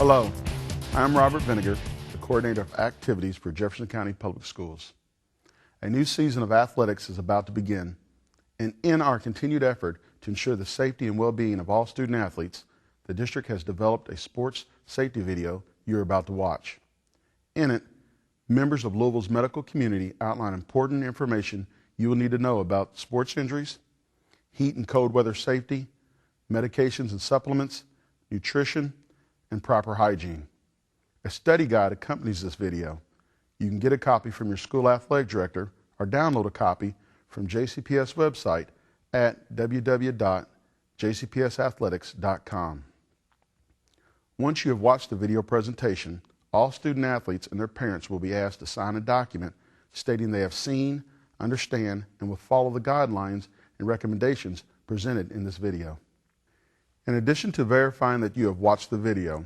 Hello, I'm Robert Vinegar, the Coordinator of Activities for Jefferson County Public Schools. A new season of athletics is about to begin, and in our continued effort to ensure the safety and well-being of all student athletes, the district has developed a sports safety video you're about to watch. In it, members of Louisville's medical community outline important information you will need to know about sports injuries, heat and cold weather safety, medications and supplements, nutrition, and proper hygiene. A study guide accompanies this video. You can get a copy from your school athletic director or download a copy from JCPS website at www.jcpsathletics.com. Once you have watched the video presentation, all student athletes and their parents will be asked to sign a document stating they have seen, understand, and will follow the guidelines and recommendations presented in this video. In addition to verifying that you have watched the video,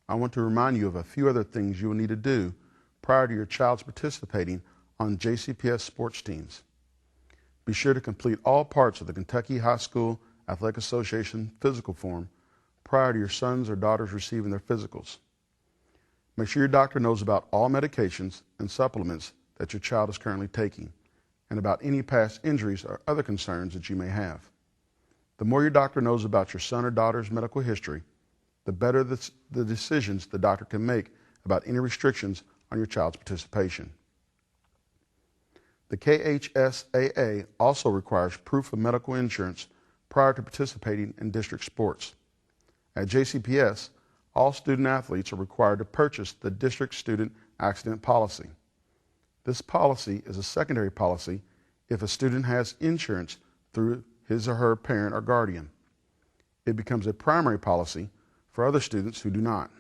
I want to remind you of a few other things you will need to do prior to your child's participating on JCPS sports teams. Be sure to complete all parts of the Kentucky High School Athletic Association physical form prior to your sons or daughters receiving their physicals. Make sure your doctor knows about all medications and supplements that your child is currently taking and about any past injuries or other concerns that you may have. The more your doctor knows about your son or daughter's medical history, the better the decisions the doctor can make about any restrictions on your child's participation. The KHSAA also requires proof of medical insurance prior to participating in district sports. At JCPS, all student athletes are required to purchase the district student accident policy. This policy is a secondary policy if a student has insurance through his or her parent or guardian. It becomes a primary policy for other students who do not.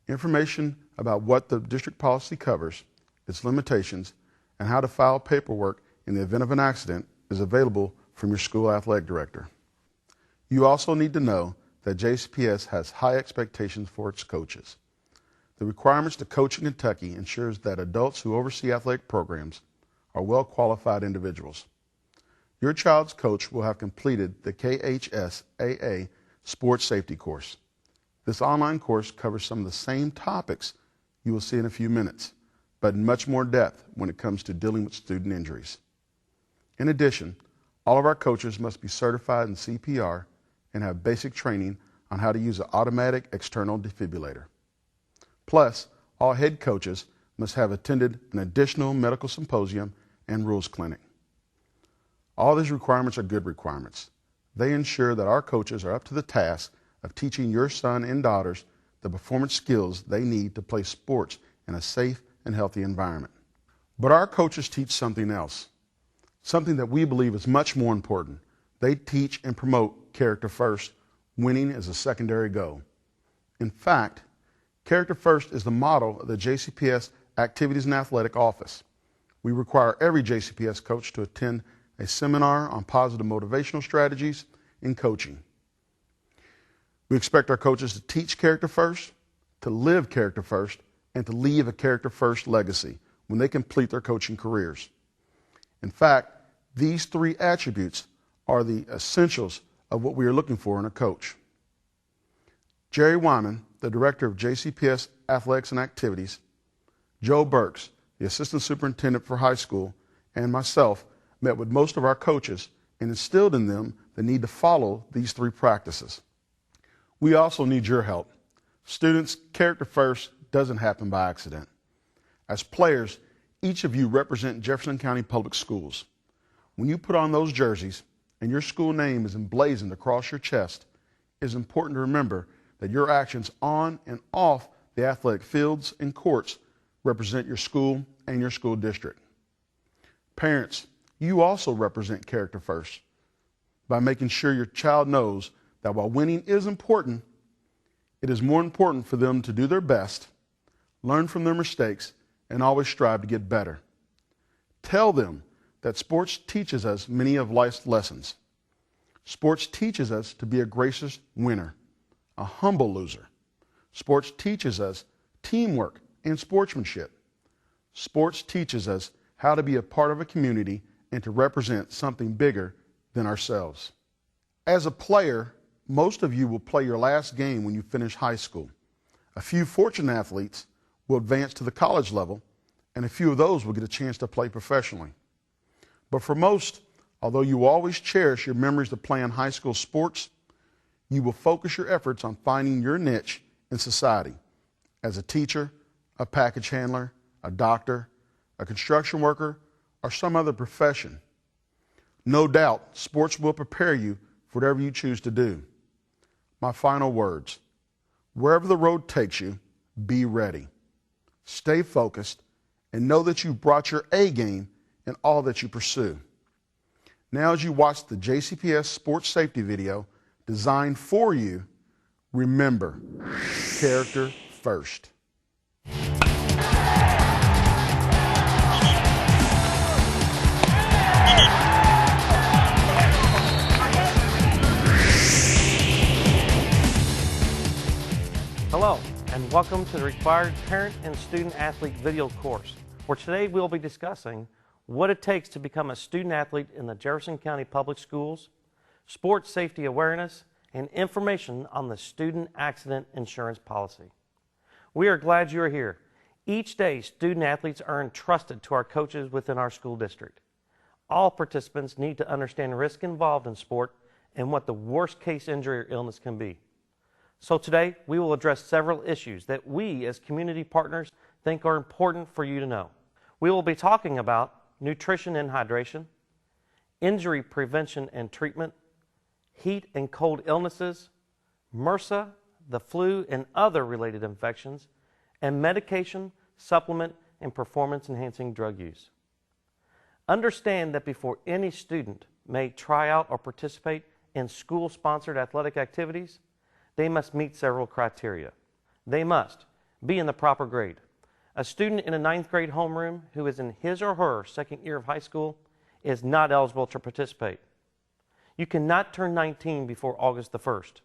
Information about what the district policy covers, its limitations, and how to file paperwork in the event of an accident is available from your school athletic director. You also need to know that JCPS has high expectations for its coaches. The requirements to coach in Kentucky ensures that adults who oversee athletic programs are well-qualified individuals. Your child's coach will have completed the KHSAA Sports Safety course. This online course covers some of the same topics you will see in a few minutes, but in much more depth when it comes to dealing with student injuries. In addition, all of our coaches must be certified in CPR and have basic training on how to use an automatic external defibrillator. Plus, all head coaches must have attended an additional medical symposium and rules clinic. All these requirements are good requirements. They ensure that our coaches are up to the task of teaching your son and daughters the performance skills they need to play sports in a safe and healthy environment. But our coaches teach something else, something that we believe is much more important. They teach and promote character first, winning is a secondary goal. In fact, character first is the motto of the JCPS Activities and Athletic Office. We require every JCPS coach to attend a seminar on positive motivational strategies in coaching. We expect our coaches to teach character first, to live character first, and to leave a character first legacy when they complete their coaching careers. In fact, these three attributes are the essentials of what we are looking for in a coach. Jerry Wyman, the director of JCPS Athletics and Activities, Joe Burks, the assistant superintendent for high school, and myself met with most of our coaches and instilled in them the need to follow these three practices. We also need your help. Students, character first doesn't happen by accident. As players, each of you represent Jefferson County Public Schools. When you put on those jerseys and your school name is emblazoned across your chest, it is important to remember that your actions on and off the athletic fields and courts represent your school and your school district. Parents, you also represent character first by making sure your child knows that while winning is important, it is more important for them to do their best, learn from their mistakes, and always strive to get better. Tell them that sports teaches us many of life's lessons. Sports teaches us to be a gracious winner, a humble loser. Sports teaches us teamwork and sportsmanship. Sports teaches us how to be a part of a community and to represent something bigger than ourselves. As a player, most of you will play your last game when you finish high school. A few fortunate athletes will advance to the college level, and a few of those will get a chance to play professionally. But for most, although you will always cherish your memories of playing high school sports, you will focus your efforts on finding your niche in society as a teacher, a package handler, a doctor, a construction worker, or some other profession. No doubt, sports will prepare you for whatever you choose to do. My final words: wherever the road takes you, be ready. Stay focused and know that you've brought your A game in all that you pursue. Now, as you watch the JCPS sports safety video designed for you, remember, character first. Hello, and welcome to the required parent and student athlete video course, where today we'll be discussing what it takes to become a student athlete in the Jefferson County Public Schools, sports safety awareness, and information on the student accident insurance policy. We are glad you are here. Each day, student athletes are entrusted to our coaches within our school district. All participants need to understand risk involved in sport and what the worst case injury or illness can be. So today, we will address several issues that we as community partners think are important for you to know. We will be talking about nutrition and hydration, injury prevention and treatment, heat and cold illnesses, MRSA, the flu and other related infections, and medication, supplement, and performance-enhancing drug use. Understand that before any student may try out or participate in school-sponsored athletic activities, they must meet several criteria. They must be in the proper grade. A student in a 9th grade homeroom who is in his or her second year of high school is not eligible to participate. You cannot turn 19 before August the 1st.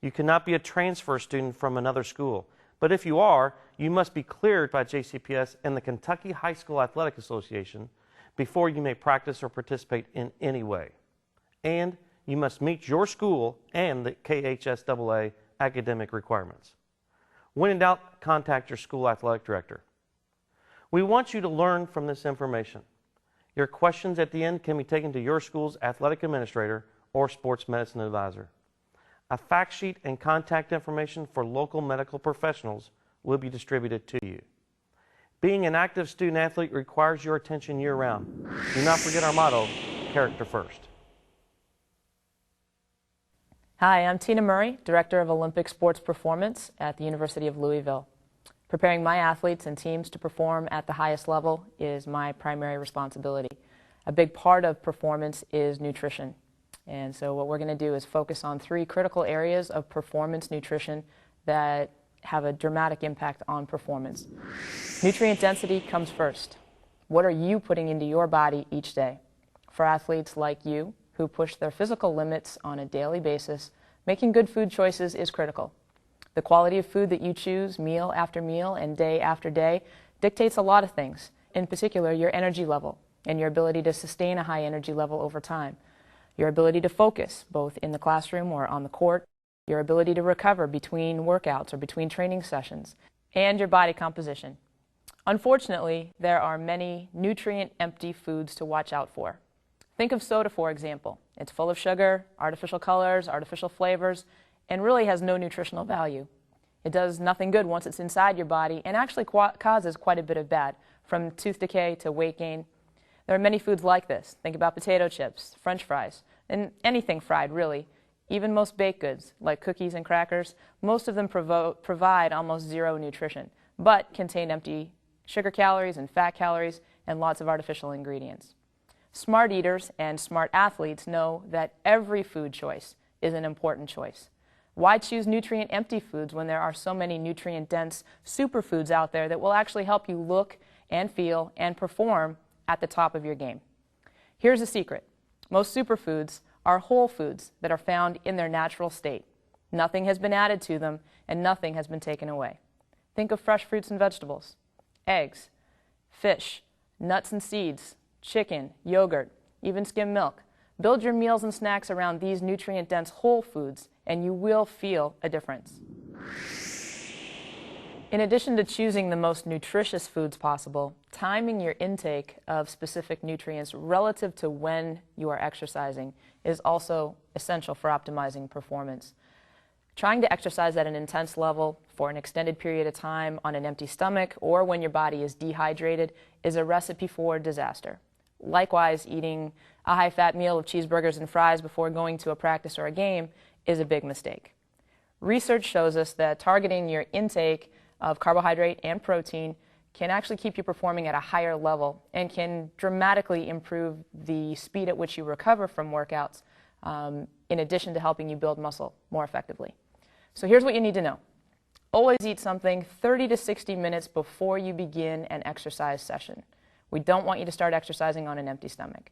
You cannot be a transfer student from another school. But if you are, you must be cleared by JCPS and the Kentucky High School Athletic Association before you may practice or participate in any way. And you must meet your school and the KHSAA academic requirements. When in doubt, contact your school athletic director. We want you to learn from this information. Your questions at the end can be taken to your school's athletic administrator or sports medicine advisor. A fact sheet and contact information for local medical professionals will be distributed to you. Being an active student athlete requires your attention year-round. Do not forget our motto, character first. Hi, I'm Tina Murray, Director of Olympic Sports Performance at the University of Louisville. Preparing my athletes and teams to perform at the highest level is my primary responsibility. A big part of performance is nutrition. And so what we're going to do is focus on 3 critical areas of performance nutrition that have a dramatic impact on performance. Nutrient density comes first. What are you putting into your body each day? For athletes like you, who push their physical limits on a daily basis, making good food choices is critical. The quality of food that you choose meal after meal and day after day dictates a lot of things, in particular your energy level and your ability to sustain a high energy level over time, your ability to focus both in the classroom or on the court, your ability to recover between workouts or between training sessions, and your body composition. Unfortunately, there are many nutrient-empty foods to watch out for. Think of soda, for example. It's full of sugar, artificial colors, artificial flavors, and really has no nutritional value. It does nothing good once it's inside your body and actually causes quite a bit of bad, from tooth decay to weight gain. There are many foods like this. Think about potato chips, French fries, and anything fried, really. Even most baked goods, like cookies and crackers, most of them provide almost zero nutrition, but contain empty sugar calories and fat calories and lots of artificial ingredients. Smart eaters and smart athletes know that every food choice is an important choice. Why choose nutrient-empty foods when there are so many nutrient-dense superfoods out there that will actually help you look and feel and perform at the top of your game? Here's a secret. Most superfoods are whole foods that are found in their natural state. Nothing has been added to them and nothing has been taken away. Think of fresh fruits and vegetables, eggs, fish, nuts and seeds, chicken, yogurt, even skim milk. Build your meals and snacks around these nutrient-dense whole foods and you will feel a difference. In addition to choosing the most nutritious foods possible, timing your intake of specific nutrients relative to when you are exercising is also essential for optimizing performance. Trying to exercise at an intense level for an extended period of time on an empty stomach or when your body is dehydrated is a recipe for disaster. Likewise, eating a high-fat meal of cheeseburgers and fries before going to a practice or a game is a big mistake. Research shows us that targeting your intake of carbohydrate and protein can actually keep you performing at a higher level and can dramatically improve the speed at which you recover from workouts, in addition to helping you build muscle more effectively. So here's what you need to know. Always eat something 30 to 60 minutes before you begin an exercise session. We don't want you to start exercising on an empty stomach.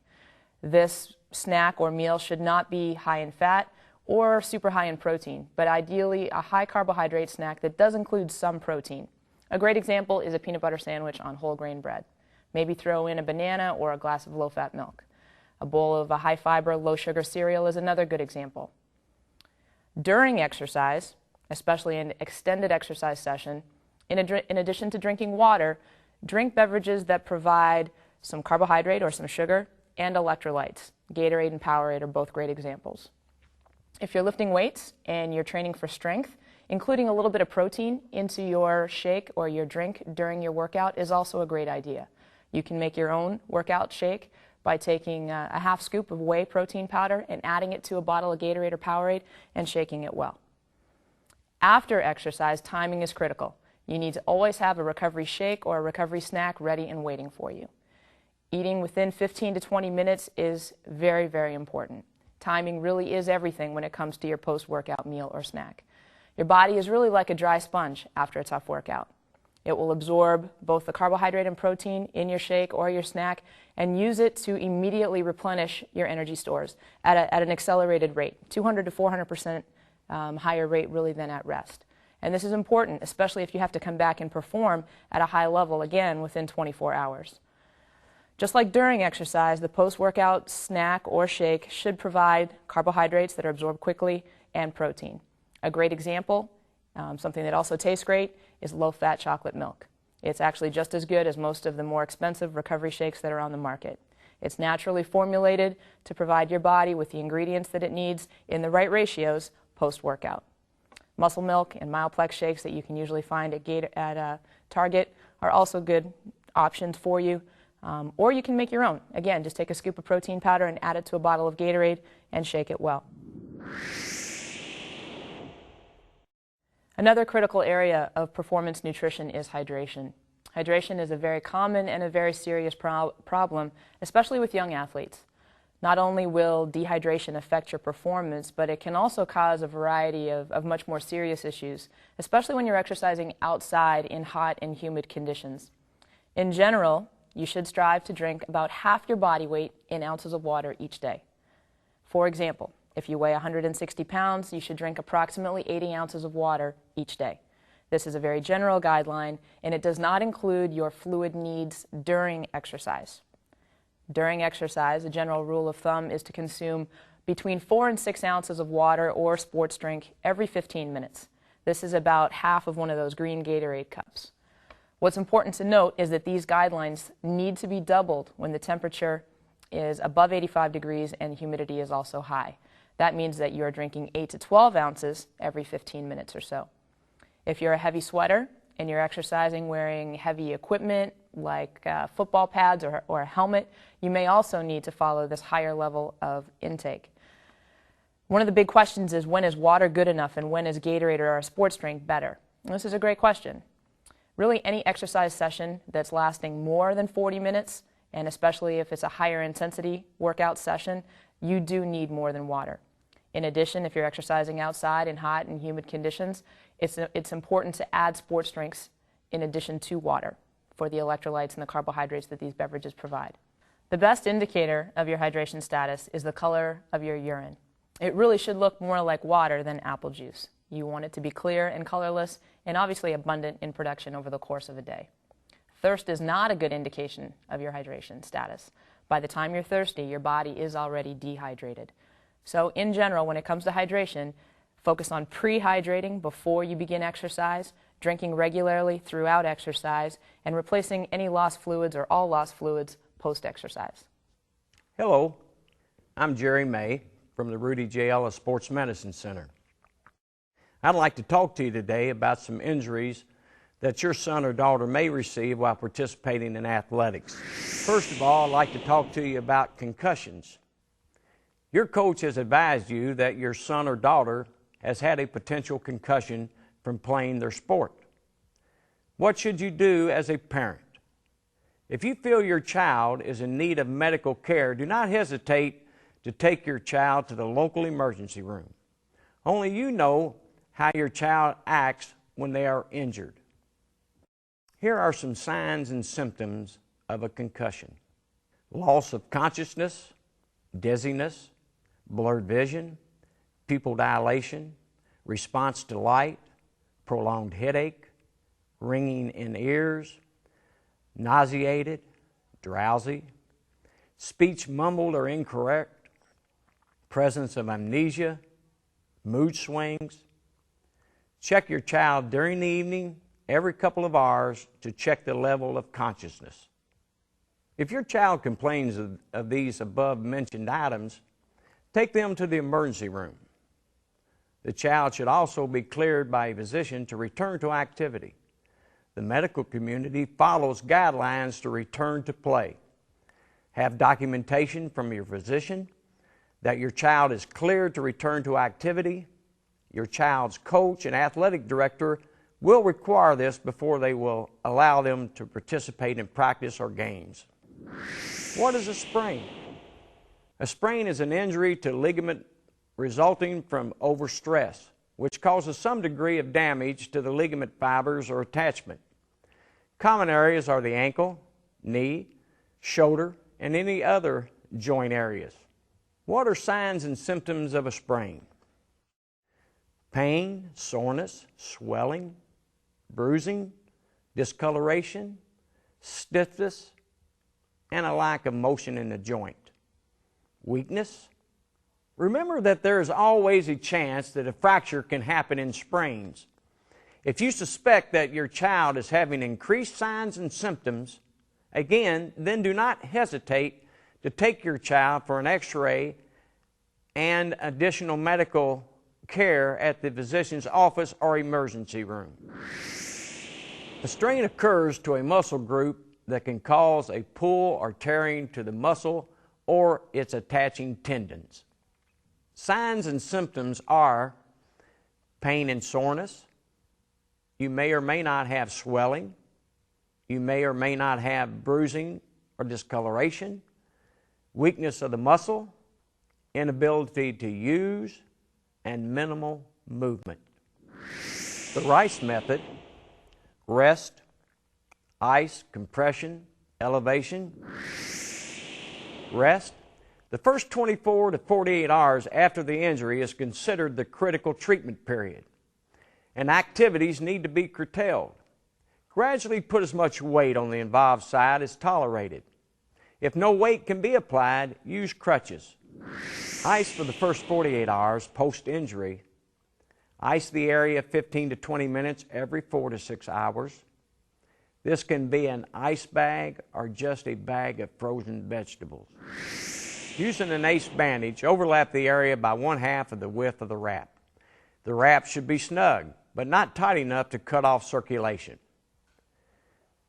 This snack or meal should not be high in fat or super high in protein, but ideally a high carbohydrate snack that does include some protein. A great example is a peanut butter sandwich on whole grain bread. Maybe throw in a banana or a glass of low-fat milk. A bowl of a high-fiber, low-sugar cereal is another good example. During exercise, especially an extended exercise session, in addition to drinking water, drink beverages that provide some carbohydrate or some sugar and electrolytes. Gatorade and Powerade are both great examples. If you're lifting weights and you're training for strength, including a little bit of protein into your shake or your drink during your workout is also a great idea. You can make your own workout shake by taking a half scoop of whey protein powder and adding it to a bottle of Gatorade or Powerade and shaking it well. After exercise, timing is critical. You need to always have a recovery shake or a recovery snack ready and waiting for you. Eating within 15 to 20 minutes is very, very important. Timing really is everything when it comes to your post-workout meal or snack. Your body is really like a dry sponge after a tough workout. It will absorb both the carbohydrate and protein in your shake or your snack and use it to immediately replenish your energy stores at an accelerated rate, 200 to 400% higher rate really than at rest. And this is important, especially if you have to come back and perform at a high level again within 24 hours. Just like during exercise, the post-workout snack or shake should provide carbohydrates that are absorbed quickly and protein. A great example, something that also tastes great, is low-fat chocolate milk. It's actually just as good as most of the more expensive recovery shakes that are on the market. It's naturally formulated to provide your body with the ingredients that it needs in the right ratios post-workout. Muscle milk and Mileplex shakes that you can usually find at Target are also good options for you. Or you can make your own. Again, just take a scoop of protein powder and add it to a bottle of Gatorade and shake it well. Another critical area of performance nutrition is hydration. Hydration is a very common and a very serious problem, especially with young athletes. Not only will dehydration affect your performance, but it can also cause a variety of much more serious issues, especially when you're exercising outside in hot and humid conditions. In general, you should strive to drink about half your body weight in ounces of water each day. For example, if you weigh 160 pounds, you should drink approximately 80 ounces of water each day. This is a very general guideline, and it does not include your fluid needs during exercise. During exercise, a general rule of thumb is to consume between 4 and 6 ounces of water or sports drink every 15 minutes. This is about half of one of those green Gatorade cups. What's important to note is that these guidelines need to be doubled when the temperature is above 85 degrees and humidity is also high. That means that you are drinking 8 to 12 ounces every 15 minutes or so. If you're a heavy sweater and you're exercising wearing heavy equipment like football pads or a helmet, you may also need to follow this higher level of intake. One of the big questions is, when is water good enough and when is Gatorade or a sports drink better? And this is a great question. Really, any exercise session that's lasting more than 40 minutes, and especially if it's a higher intensity workout session, you do need more than water. In addition, if you're exercising outside in hot and humid conditions, it's important to add sports drinks in addition to water for the electrolytes and the carbohydrates that these beverages provide. The best indicator of your hydration status is the color of your urine. It really should look more like water than apple juice. You want it to be clear and colorless and obviously abundant in production over the course of a day. Thirst is not a good indication of your hydration status. By the time you're thirsty, your body is already dehydrated. So in general, when it comes to hydration, focus on pre-hydrating before you begin exercise. drinking regularly throughout exercise, and replacing any lost fluids or all lost fluids post-exercise. Hello, I'm Jerry May from the Rudy J. Ellis Sports Medicine Center. I'd like to talk to you today about some injuries that your son or daughter may receive while participating in athletics. First of all, I'd like to talk to you about concussions. Your coach has advised you that your son or daughter has had a potential concussion from playing their sport. What should you do as a parent? If you feel your child is in need of medical care, do not hesitate to take your child to the local emergency room. Only you know how your child acts when they are injured. Here are some signs and symptoms of a concussion: loss of consciousness, dizziness, blurred vision, pupil dilation, response to light, prolonged headache, ringing in ears, nauseated, drowsy, speech mumbled or incorrect, presence of amnesia, mood swings. Check your child during the evening every couple of hours to check the level of consciousness. If your child complains of these above-mentioned items, take them to the emergency room. The child should also be cleared by a physician to return to activity. The medical community follows guidelines to return to play. Have documentation from your physician that your child is cleared to return to activity. Your child's coach and athletic director will require this before they will allow them to participate in practice or games. What is a sprain? A sprain is an injury to ligament resulting from overstress, which causes some degree of damage to the ligament fibers or attachment. Common areas are the ankle, knee, shoulder, and any other joint areas. What are signs and symptoms of a sprain? Pain, soreness, swelling, bruising, discoloration, stiffness, and a lack of motion in the joint. Weakness. Remember that there is always a chance that a fracture can happen in sprains. If you suspect that your child is having increased signs and symptoms, again, then do not hesitate to take your child for an x-ray and additional medical care at the physician's office or emergency room. A strain occurs to a muscle group that can cause a pull or tearing to the muscle or its attaching tendons. Signs and symptoms are pain and soreness. You may or may not have swelling. You may or may not have bruising or discoloration, weakness of the muscle, inability to use, and minimal movement. The Rice method: rest, ice, compression, elevation. Rest. The first 24 to 48 hours after the injury is considered the critical treatment period, and activities need to be curtailed. Gradually put as much weight on the involved side as tolerated. If no weight can be applied, use crutches. Ice for the first 48 hours post-injury. Ice the area 15 to 20 minutes every 4 to 6 hours. This can be an ice bag or just a bag of frozen vegetables. Using an ace bandage, overlap the area by 1/2 of the width of the wrap. The wrap should be snug, but not tight enough to cut off circulation.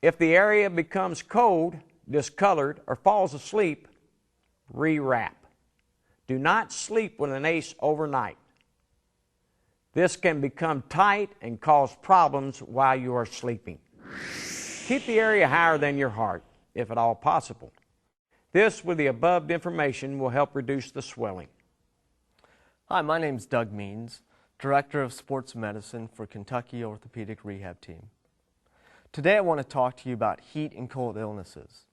If the area becomes cold, discolored, or falls asleep, re-wrap. Do not sleep with an ace overnight. This can become tight and cause problems while you are sleeping. Keep the area higher than your heart, if at all possible. This, with the above information, will help reduce the swelling. Hi, my name is Doug Means, Director of Sports Medicine for Kentucky Orthopedic Rehab Team. Today I want to talk to you about heat and cold illnesses.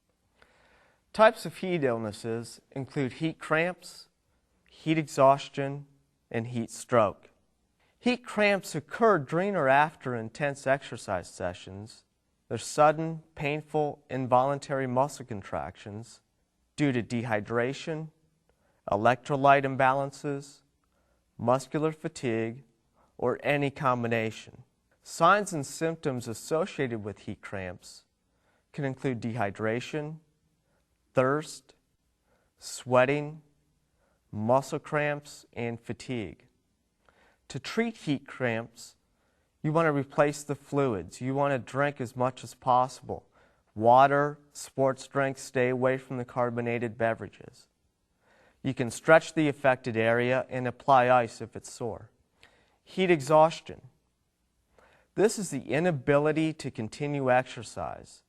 Types of heat illnesses include heat cramps, heat exhaustion, and heat stroke. Heat cramps occur during or after intense exercise sessions. They're sudden, painful, involuntary muscle contractions due to dehydration, electrolyte imbalances, muscular fatigue, or any combination. Signs and symptoms associated with heat cramps can include dehydration, thirst, sweating, muscle cramps, and fatigue. To treat heat cramps, you want to replace the fluids. You want to drink as much as possible. Water, sports drinks, stay away from the carbonated beverages. You can stretch the affected area and apply ice if it's sore. Heat exhaustion. This is the inability to continue exercise.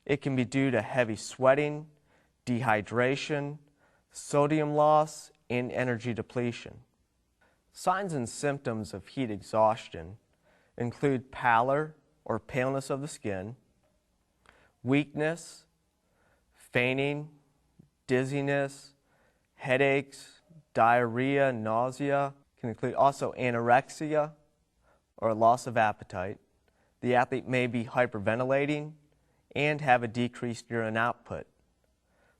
It can be due to heavy sweating, dehydration, sodium loss, and energy depletion. Signs and symptoms of heat exhaustion include pallor or paleness of the skin, weakness, fainting, dizziness, headaches, diarrhea, nausea. Can include also anorexia or loss of appetite. The athlete may be hyperventilating and have a decreased urine output.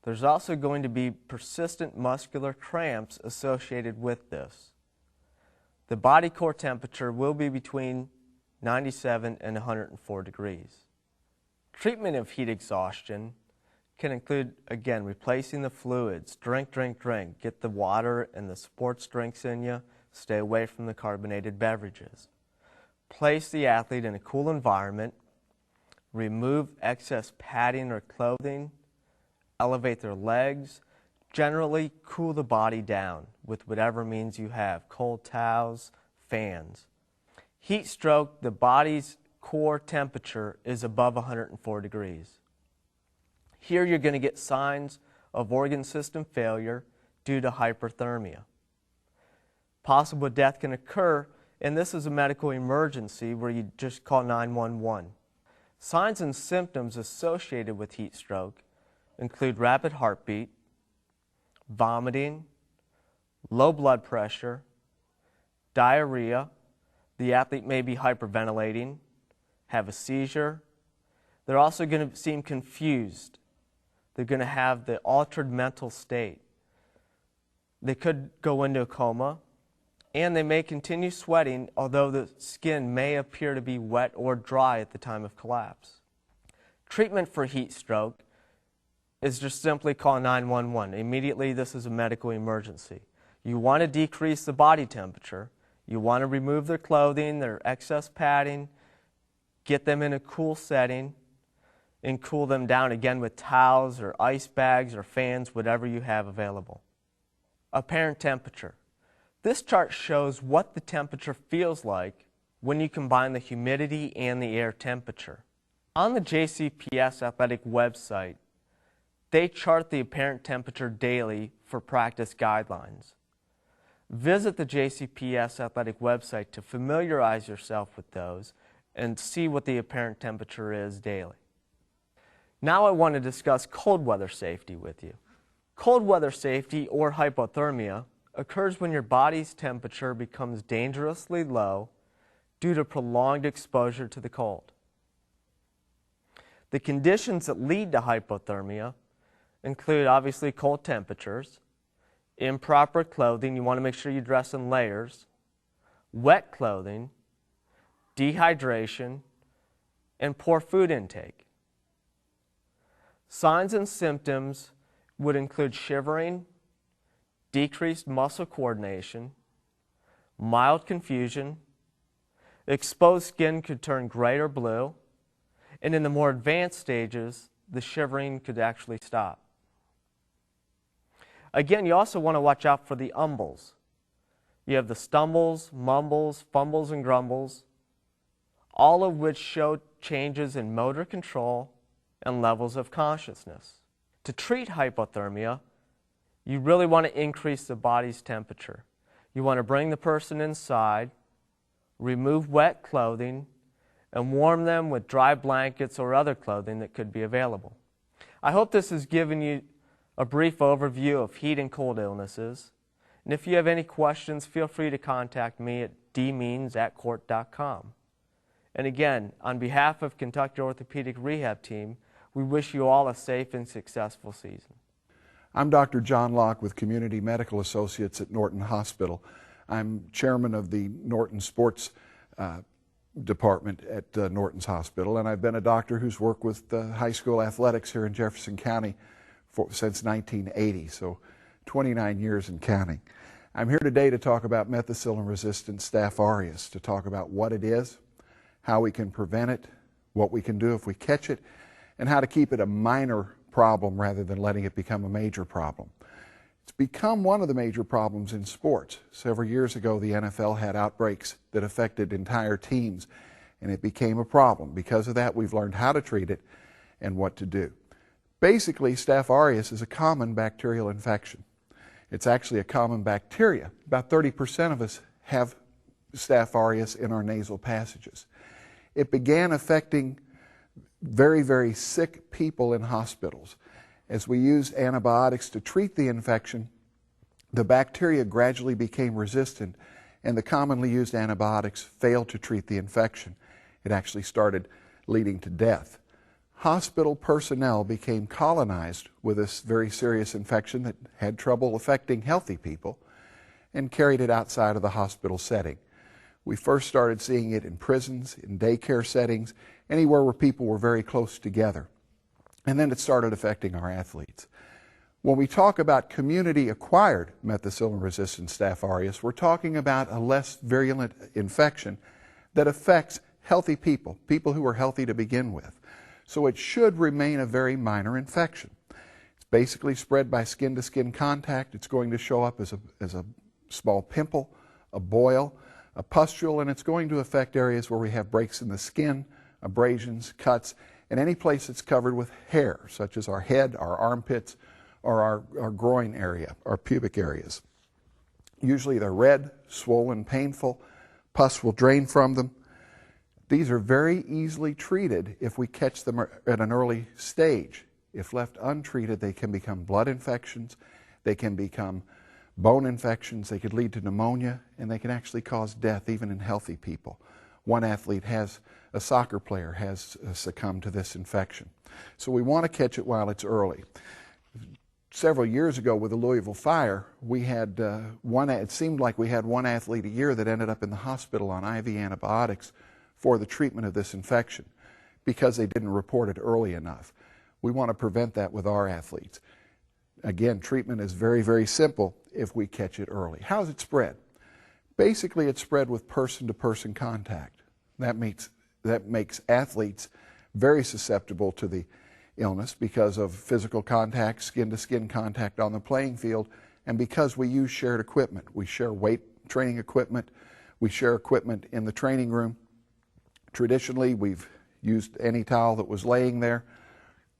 There's also going to be persistent muscular cramps associated with this. The body core temperature will be between 97 and 104 degrees. Treatment of heat exhaustion can include, again, replacing the fluids. Drink, drink, drink. Get the water and the sports drinks in you. Stay away from the carbonated beverages. Place the athlete in a cool environment. Remove excess padding or clothing. Elevate their legs. Generally, cool the body down with whatever means you have. Cold towels, fans. Heat stroke, the body's core temperature is above 104 degrees. Here you're going to get signs of organ system failure due to hyperthermia. Possible death can occur, and this is a medical emergency where you just call 911. Signs and symptoms associated with heat stroke include rapid heartbeat, vomiting, low blood pressure, diarrhea. The athlete may be hyperventilating, have a seizure. They're also going to seem confused. They're going to have the altered mental state. They could go into a coma, and they may continue sweating, although the skin may appear to be wet or dry at the time of collapse. Treatment for heat stroke is just simply call 911. Immediately, this is a medical emergency. You want to decrease the body temperature. You want to remove their clothing, their excess padding, get them in a cool setting, and cool them down again with towels or ice bags or fans, whatever you have available. Apparent temperature. This chart shows what the temperature feels like when you combine the humidity and the air temperature. On the JCPS athletic website, they chart the apparent temperature daily for practice guidelines. Visit the JCPS athletic website to familiarize yourself with those and see what the apparent temperature is daily. Now I want to discuss cold weather safety with you. Cold weather safety, or hypothermia, occurs when your body's temperature becomes dangerously low due to prolonged exposure to the cold. The conditions that lead to hypothermia include obviously cold temperatures, improper clothing, you want to make sure you dress in layers, wet clothing, dehydration, and poor food intake. Signs and symptoms would include shivering, decreased muscle coordination, mild confusion, exposed skin could turn gray or blue, and in the more advanced stages, the shivering could actually stop. Again, you also want to watch out for the umbles. You have the stumbles, mumbles, fumbles, and grumbles, all of which show changes in motor control and levels of consciousness. To treat hypothermia, you really want to increase the body's temperature. You want to bring the person inside, remove wet clothing, and warm them with dry blankets or other clothing that could be available. I hope this has given you a brief overview of heat and cold illnesses. And if you have any questions, feel free to contact me at dmeans@court.com. And again, on behalf of Kentucky Orthopedic Rehab Team, we wish you all a safe and successful season. I'm Dr. John Locke with Community Medical Associates at Norton Hospital. I'm chairman of the Norton Sports department at Norton's Hospital, and I've been a doctor who's worked with high school athletics here in Jefferson County since 1980, so 29 years and counting. I'm here today to talk about methicillin-resistant Staph aureus, to talk about what it is, how we can prevent it, what we can do if we catch it, and how to keep it a minor problem rather than letting it become a major problem. It's become one of the major problems in sports. Several years ago, the NFL had outbreaks that affected entire teams, and it became a problem. Because of that, we've learned how to treat it and what to do. Basically, Staph aureus is a common bacterial infection. It's actually a common bacteria. About 30% of us have Staph aureus in our nasal passages. It began affecting very, very sick people in hospitals. As we used antibiotics to treat the infection, the bacteria gradually became resistant, and the commonly used antibiotics failed to treat the infection. It actually started leading to death. Hospital personnel became colonized with this very serious infection that had trouble affecting healthy people and carried it outside of the hospital setting. We first started seeing it in prisons, in daycare settings, anywhere where people were very close together. And then it started affecting our athletes. When we talk about community-acquired methicillin-resistant Staph aureus, we're talking about a less virulent infection that affects healthy people, people who are healthy to begin with. So it should remain a very minor infection. It's basically spread by skin-to-skin contact. It's going to show up as a small pimple, a boil, a pustule, and it's going to affect areas where we have breaks in the skin, abrasions, cuts, and any place that's covered with hair, such as our head, our armpits, or our groin area, our pubic areas. Usually they're red, swollen, painful. Pus will drain from them. These are very easily treated if we catch them at an early stage. If left untreated, they can become blood infections, they can become bone infections, they could lead to pneumonia, and they can actually cause death even in healthy people. One athlete a soccer player has succumbed to this infection. So we want to catch it while it's early. Several years ago with the Louisville fire, we had it seemed like we had one athlete a year that ended up in the hospital on IV antibiotics for the treatment of this infection because they didn't report it early enough. We want to prevent that with our athletes. Again, treatment is very, very simple if we catch it early. How is it spread? Basically, it's spread with person-to-person contact. That makes athletes very susceptible to the illness because of physical contact, skin-to-skin contact on the playing field, and because we use shared equipment. We share weight training equipment. We share equipment in the training room. Traditionally, we've used any towel that was laying there.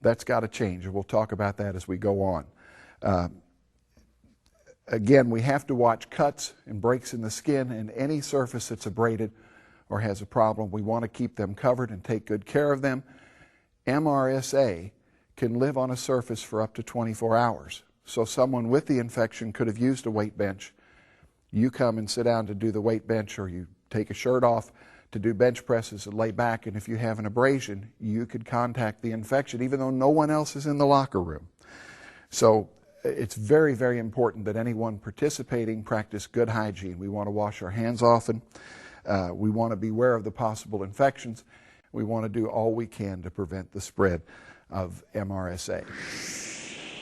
That's got to change, and we'll talk about that as we go on. Again, we have to watch cuts and breaks in the skin and any surface that's abraded or has a problem. We want to keep them covered and take good care of them. MRSA can live on a surface for up to 24 hours. So someone with the infection could have used a weight bench. You come and sit down to do the weight bench, or you take a shirt off to do bench presses and lay back, and if you have an abrasion, you could contact the infection even though no one else is in the locker room. So it's very, very important that anyone participating practice good hygiene. We want to wash our hands often. We want to be aware of the possible infections. We want to do all we can to prevent the spread of MRSA.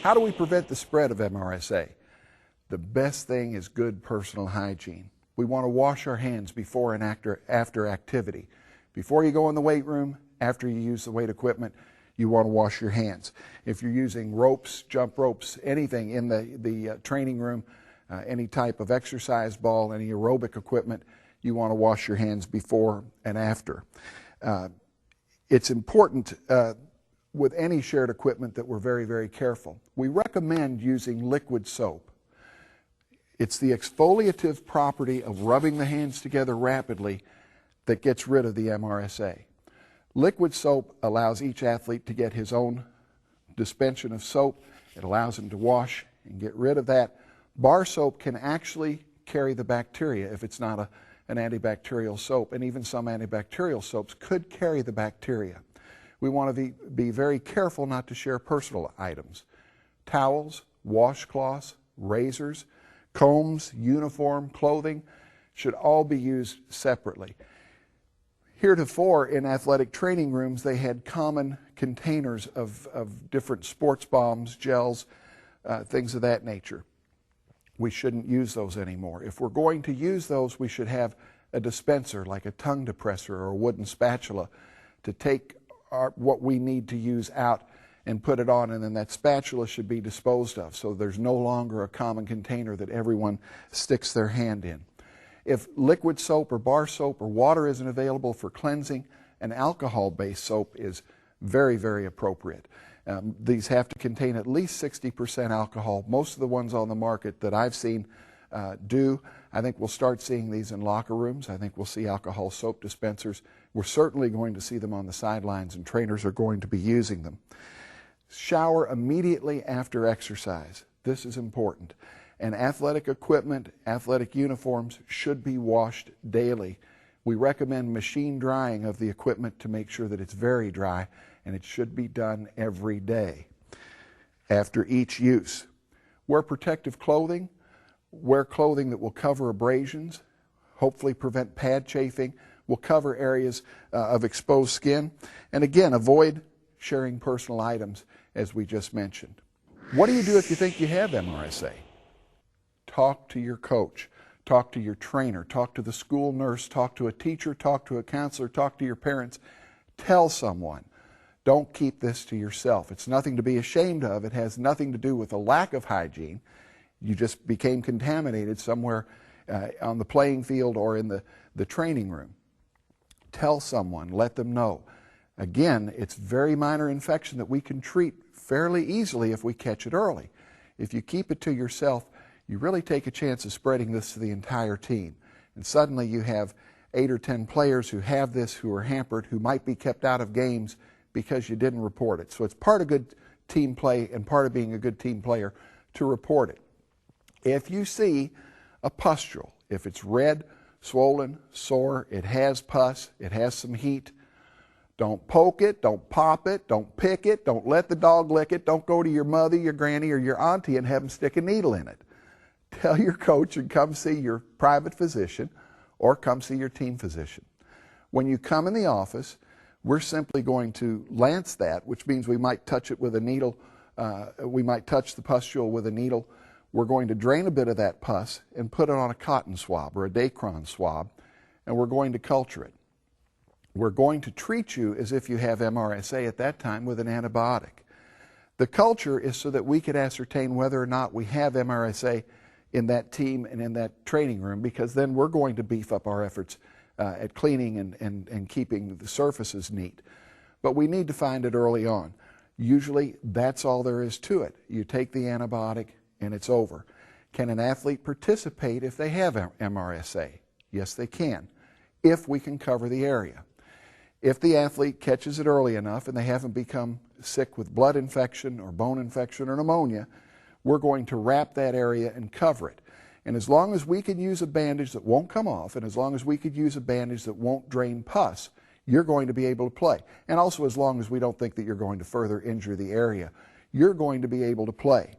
How do we prevent the spread of MRSA? The best thing is good personal hygiene. We want to wash our hands before and after activity. Before you go in the weight room, after you use the weight equipment, you want to wash your hands. If you're using ropes, jump ropes, anything in the training room, any type of exercise ball, any aerobic equipment, you want to wash your hands before and after. It's important with any shared equipment that we're very, very careful. We recommend using liquid soap. It's the exfoliative property of rubbing the hands together rapidly that gets rid of the MRSA. Liquid soap allows each athlete to get his own dispensation of soap. It allows him to wash and get rid of that. Bar soap can actually carry the bacteria if it's not an antibacterial soap, and even some antibacterial soaps could carry the bacteria. We want to be very careful not to share personal items. Towels, washcloths, razors, combs, uniform, clothing should all be used separately. Heretofore, in athletic training rooms, they had common containers of different sports bombs, gels, things of that nature. We shouldn't use those anymore. If we're going to use those, we should have a dispenser, like a tongue depressor or a wooden spatula, to take what we need to use out and put it on, and then that spatula should be disposed of, so there's no longer a common container that everyone sticks their hand in. If liquid soap or bar soap or water isn't available for cleansing, an alcohol-based soap is very, very appropriate. These have to contain at least 60% alcohol. Most of the ones on the market that I've seen do. I think we'll start seeing these in locker rooms. I think we'll see alcohol soap dispensers. We're certainly going to see them on the sidelines, and trainers are going to be using them. Shower immediately after exercise. This is important. And athletic equipment, athletic uniforms should be washed daily. We recommend machine drying of the equipment to make sure that it's very dry, and it should be done every day after each use. Wear protective clothing. Wear clothing that will cover abrasions, hopefully prevent pad chafing, will cover areas of exposed skin, and again, avoid sharing personal items, as we just mentioned. What do you do if you think you have MRSA? Talk to your coach, talk to your trainer, talk to the school nurse, talk to a teacher, talk to a counselor, talk to your parents. Tell someone. Don't keep this to yourself. It's nothing to be ashamed of. It has nothing to do with a lack of hygiene. You just became contaminated somewhere on the playing field or in the training room. Tell someone, let them know. Again, it's very minor infection that we can treat fairly easily if we catch it early. If you keep it to yourself, you really take a chance of spreading this to the entire team. And suddenly you have 8 or 10 players who have this, who are hampered, who might be kept out of games because you didn't report it. So it's part of good team play and part of being a good team player to report it. If you see a pustule, if it's red, swollen, sore, it has pus, it has some heat, don't poke it, don't pop it, don't pick it, don't let the dog lick it, don't go to your mother, your granny, or your auntie and have them stick a needle in it. Tell your coach and come see your private physician or come see your team physician. When you come in the office, we're simply going to lance that, which means we might touch it with a needle, we might touch the pustule with a needle. We're going to drain a bit of that pus and put it on a cotton swab or a Dacron swab, and we're going to culture it. We're going to treat you as if you have MRSA at that time with an antibiotic. The culture is so that we could ascertain whether or not we have MRSA in that team and in that training room, because then we're going to beef up our efforts at cleaning and keeping the surfaces neat. But we need to find it early on. Usually that's all there is to it. You take the antibiotic and it's over. Can an athlete participate if they have MRSA? Yes, they can, if we can cover the area. If the athlete catches it early enough and they haven't become sick with blood infection or bone infection or pneumonia, we're going to wrap that area and cover it. And as long as we can use a bandage that won't come off, and as long as we could use a bandage that won't drain pus, you're going to be able to play. And also as long as we don't think that you're going to further injure the area, you're going to be able to play.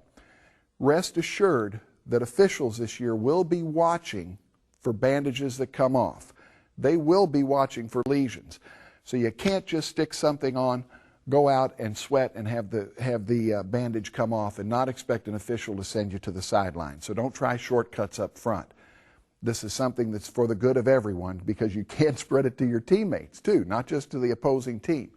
Rest assured that officials this year will be watching for bandages that come off. They will be watching for lesions. So you can't just stick something on, go out and sweat and have the bandage come off and not expect an official to send you to the sideline. So don't try shortcuts up front. This is something that's for the good of everyone, because you can't spread it to your teammates too, not just to the opposing team.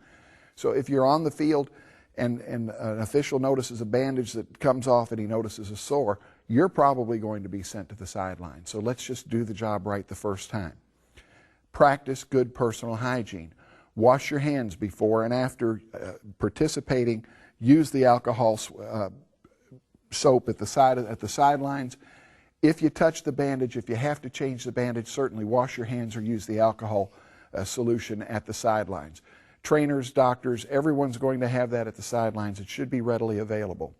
So if you're on the field and an official notices a bandage that comes off and he notices a sore, you're probably going to be sent to the sideline. So let's just do the job right the first time. Practice good personal hygiene. Wash your hands before and after participating. Use the alcohol soap at the sidelines. If you touch the bandage, if you have to change the bandage, certainly wash your hands or use the alcohol solution at the sidelines. Trainers, doctors, everyone's going to have that at the sidelines. It should be readily available.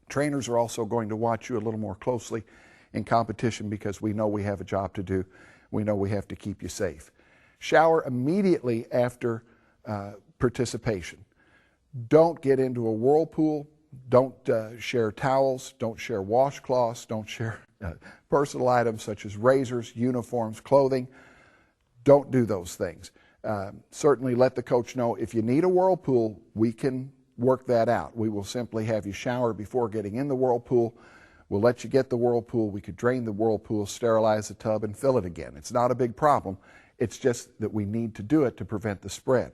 Trainers are also going to watch you a little more closely in competition, because we know we have a job to do. We know we have to keep you safe. Shower immediately after participation. Don't get into a whirlpool. Don't share towels. Don't share washcloths. Don't share personal items such as razors, uniforms, clothing. Don't do those things. Certainly let the coach know if you need a whirlpool, we can work that out. We will simply have you shower before getting in the whirlpool. We'll let you get the whirlpool. We could drain the whirlpool, sterilize the tub, and fill it again. It's not a big problem. It's just that we need to do it to prevent the spread.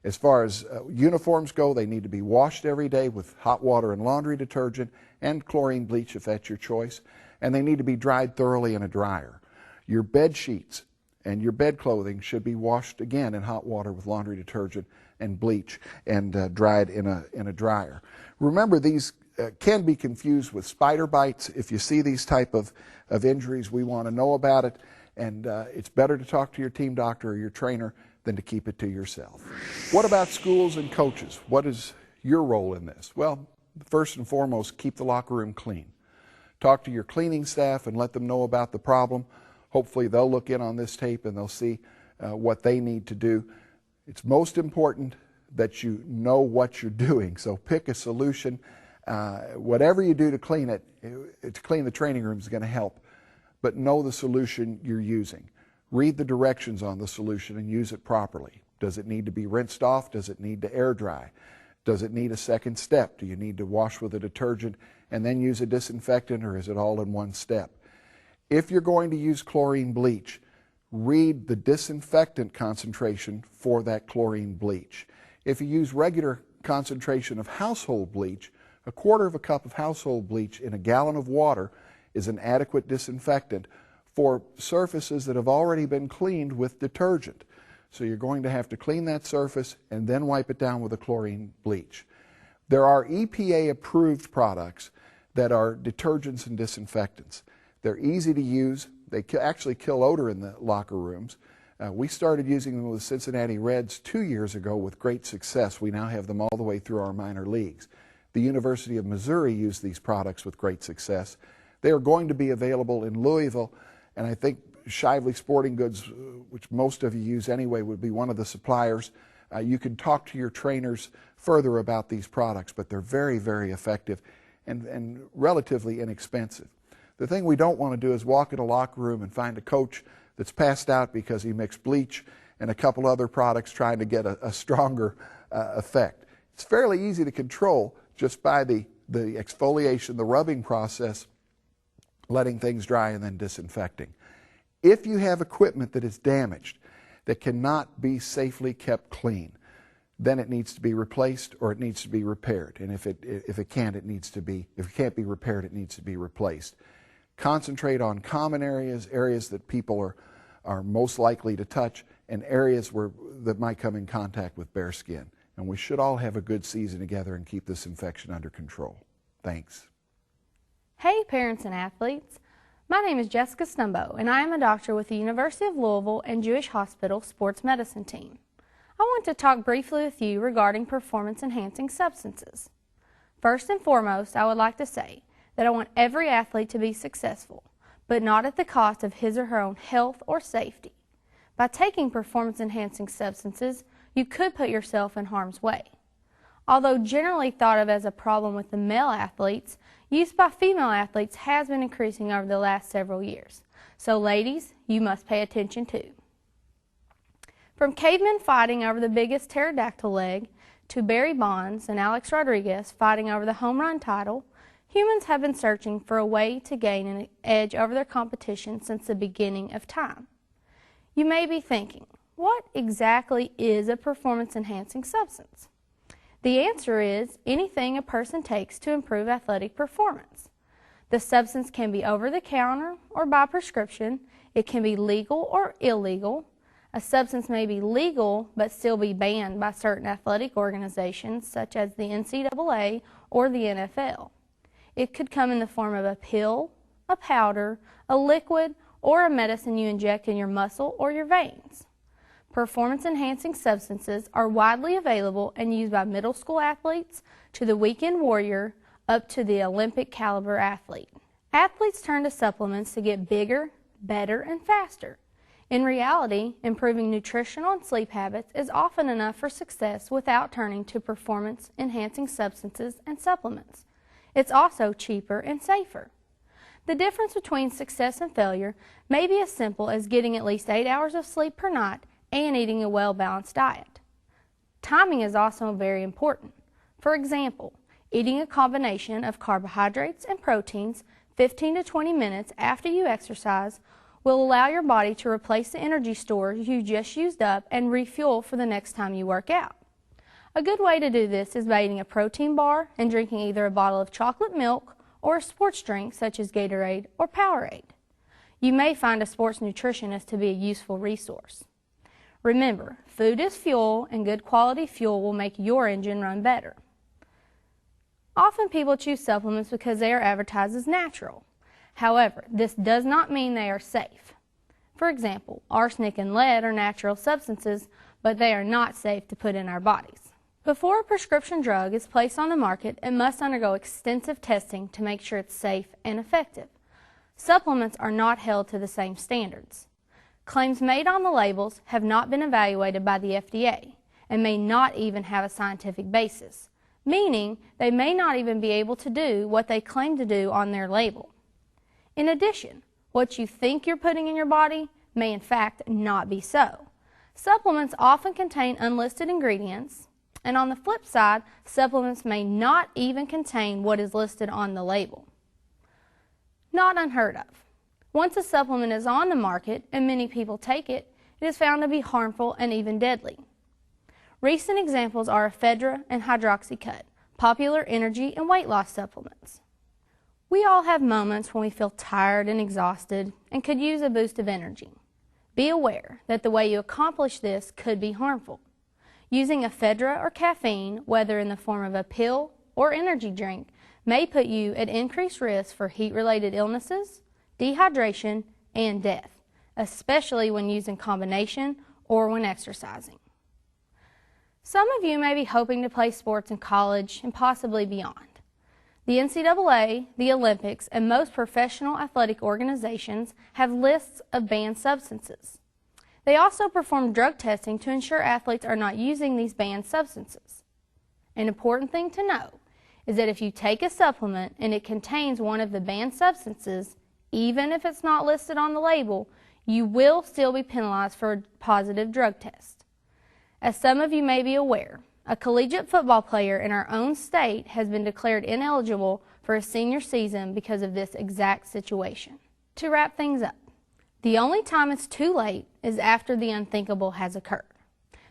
As far as uniforms go, they need to be washed every day with hot water and laundry detergent and chlorine bleach if that's your choice. And they need to be dried thoroughly in a dryer. Your bed sheets and your bed clothing should be washed again in hot water with laundry detergent and bleach and dried in a dryer. Remember, these can be confused with spider bites. If you see these type of injuries, we want to know about it, and it's better to talk to your team doctor or your trainer than to keep it to yourself. What about schools and coaches? What is your role in this? Well, first and foremost, keep the locker room clean. Talk to your cleaning staff and let them know about the problem. Hopefully they'll look in on this tape and they'll see what they need to do. It's most important that you know what you're doing, so pick a solution. Whatever you do to clean it, to clean the training room is going to help, but know the solution you're using. Read the directions on the solution and use it properly. Does it need to be rinsed off? Does it need to air dry? Does it need a second step? Do you need to wash with a detergent and then use a disinfectant, or is it all in one step? If you're going to use chlorine bleach, read the disinfectant concentration for that chlorine bleach. If you use regular concentration of household bleach, 1/4 cup of household bleach in a gallon of water is an adequate disinfectant for surfaces that have already been cleaned with detergent. So you're going to have to clean that surface and then wipe it down with a chlorine bleach. There are EPA-approved products that are detergents and disinfectants. They're easy to use. They actually kill odor in the locker rooms. We started using them with Cincinnati Reds 2 years ago with great success. We now have them all the way through our minor leagues. The University of Missouri used these products with great success. They are going to be available in Louisville, and I think Shively Sporting Goods, which most of you use anyway, would be one of the suppliers. You can talk to your trainers further about these products, but they're very, very effective and relatively inexpensive. The thing we don't want to do is walk in a locker room and find a coach that's passed out because he mixed bleach and a couple other products trying to get a stronger effect. It's fairly easy to control just by the exfoliation, the rubbing process, letting things dry and then disinfecting. If you have equipment that is damaged, that cannot be safely kept clean, then it needs to be replaced or it needs to be repaired. And if it can't be repaired, it needs to be replaced. Concentrate on common areas that people are most likely to touch, and areas that might come in contact with bare skin. And we should all have a good season together and keep this infection under control. Thanks. Hey parents and athletes, my name is Jessica Stumbo and I am a doctor with the University of Louisville and Jewish Hospital Sports Medicine team. I want to talk briefly with you regarding performance-enhancing substances. First and foremost, I would like to say that I want every athlete to be successful, but not at the cost of his or her own health or safety. By taking performance-enhancing substances, you could put yourself in harm's way. Although generally thought of as a problem with the male athletes, use by female athletes has been increasing over the last several years. So ladies, you must pay attention too. From cavemen fighting over the biggest pterodactyl leg to Barry Bonds and Alex Rodriguez fighting over the home run title, humans have been searching for a way to gain an edge over their competition since the beginning of time. You may be thinking, what exactly is a performance-enhancing substance? The answer is anything a person takes to improve athletic performance. The substance can be over-the-counter or by prescription. It can be legal or illegal. A substance may be legal but still be banned by certain athletic organizations such as the NCAA or the NFL. It could come in the form of a pill, a powder, a liquid, or a medicine you inject in your muscle or your veins. Performance-enhancing substances are widely available and used by middle school athletes to the weekend warrior up to the Olympic caliber athlete. Athletes turn to supplements to get bigger, better, and faster. In reality, improving nutritional and sleep habits is often enough for success without turning to performance-enhancing substances and supplements. It's also cheaper and safer. The difference between success and failure may be as simple as getting at least 8 hours of sleep per night and eating a well-balanced diet. Timing is also very important. For example, eating a combination of carbohydrates and proteins 15 to 20 minutes after you exercise will allow your body to replace the energy stores you just used up and refuel for the next time you work out. A good way to do this is by eating a protein bar and drinking either a bottle of chocolate milk or a sports drink such as Gatorade or Powerade. You may find a sports nutritionist to be a useful resource. Remember, food is fuel, and good quality fuel will make your engine run better. Often people choose supplements because they are advertised as natural. However, this does not mean they are safe. For example, arsenic and lead are natural substances, but they are not safe to put in our bodies. Before a prescription drug is placed on the market, it must undergo extensive testing to make sure it's safe and effective. Supplements are not held to the same standards. Claims made on the labels have not been evaluated by the FDA and may not even have a scientific basis, meaning they may not even be able to do what they claim to do on their label. In addition, what you think you're putting in your body may in fact not be so. Supplements often contain unlisted ingredients, and on the flip side, supplements may not even contain what is listed on the label. Not unheard of. Once a supplement is on the market and many people take it, it is found to be harmful and even deadly. Recent examples are ephedra and hydroxycut, popular energy and weight loss supplements. We all have moments when we feel tired and exhausted and could use a boost of energy. Be aware that the way you accomplish this could be harmful. Using ephedra or caffeine, whether in the form of a pill or energy drink, may put you at increased risk for heat-related illnesses, dehydration, and death, especially when used in combination or when exercising. Some of you may be hoping to play sports in college and possibly beyond. The NCAA, the Olympics, and most professional athletic organizations have lists of banned substances. They also perform drug testing to ensure athletes are not using these banned substances. An important thing to know is that if you take a supplement and it contains one of the banned substances, even if it's not listed on the label, you will still be penalized for a positive drug test. As some of you may be aware, a collegiate football player in our own state has been declared ineligible for a senior season because of this exact situation. To wrap things up, the only time it's too late is after the unthinkable has occurred.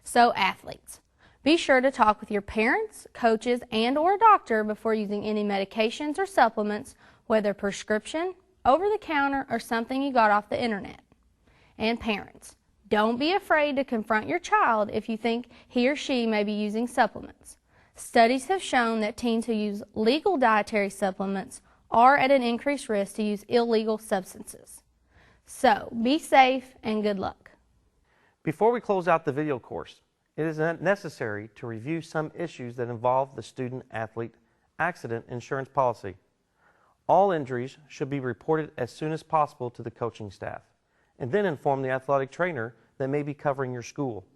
So athletes, be sure to talk with your parents, coaches, and/or a doctor before using any medications or supplements, whether prescription, over-the-counter, or something you got off the internet. And parents, don't be afraid to confront your child if you think he or she may be using supplements. Studies have shown that teens who use legal dietary supplements are at an increased risk to use illegal substances. So, be safe and good luck. Before we close out the video course, it is necessary to review some issues that involve the student-athlete accident insurance policy. All injuries should be reported as soon as possible to the coaching staff, and then inform the athletic trainer that may be covering your school.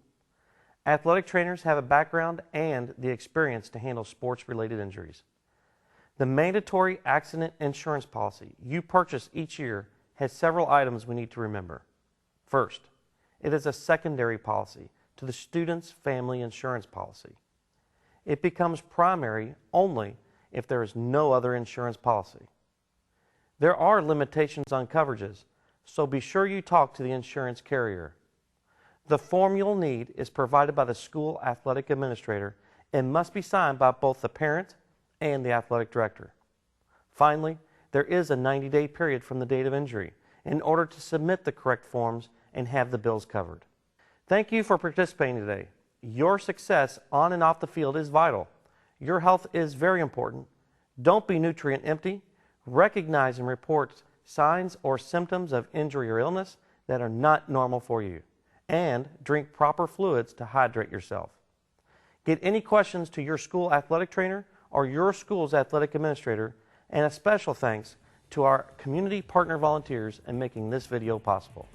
Athletic trainers have a background and the experience to handle sports-related injuries. The mandatory accident insurance policy you purchase each year has several items we need to remember. First, it is a secondary policy to the student's family insurance policy. It becomes primary only if there is no other insurance policy. There are limitations on coverages, so be sure you talk to the insurance carrier. The form you'll need is provided by the school athletic administrator and must be signed by both the parent and the athletic director. Finally, there is a 90-day period from the date of injury in order to submit the correct forms and have the bills covered. Thank you for participating today. Your success on and off the field is vital. Your health is very important. Don't be nutrient empty. Recognize and report signs or symptoms of injury or illness that are not normal for you. And drink proper fluids to hydrate yourself. Get any questions to your school athletic trainer or your school's athletic administrator, and a special thanks to our community partner volunteers in making this video possible.